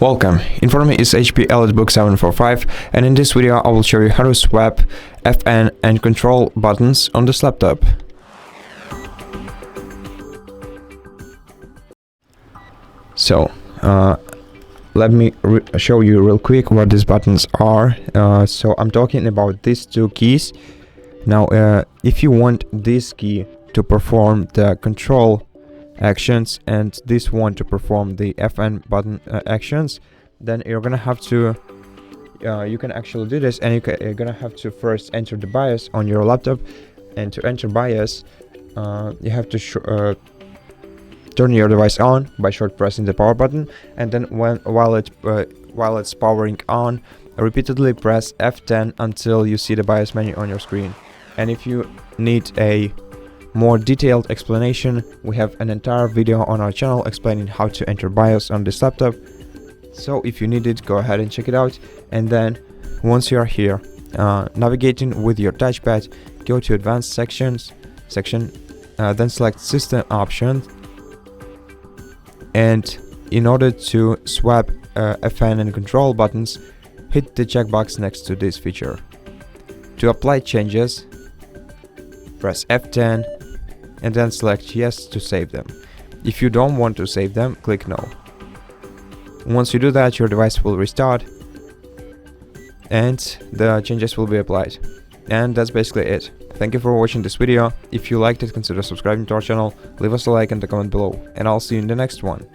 Welcome, in front of me is HP EliteBook 745, and in this video I will show you how to swap Fn and Ctrl buttons on this laptop. So, let me show you real quick what these buttons are. So I'm talking about these two keys. Now, if you want this key to perform the control actions and this one to perform the Fn button actions, then you're gonna have to you can actually do this, and you're gonna have to first enter the BIOS on your laptop. And to enter BIOS, you have to turn your device on by short pressing the power button, and then while it's powering on, repeatedly press F10 until you see the BIOS menu on your screen. And if you need a more detailed explanation, we have an entire video on our channel explaining how to enter BIOS on this laptop. So if you need it, go ahead and check it out. And then once you are here, navigating with your touchpad, go to Advanced section, then select System Options. And in order to swap Fn and Ctrl buttons, hit the checkbox next to this feature. To apply changes, press F10 and then select Yes to save them. If you don't want to save them, click No. Once you do that, your device will restart and the changes will be applied. And that's basically it. Thank you for watching this video. If you liked it, consider subscribing to our channel, leave us a like and a comment below, and I'll see you in the next one.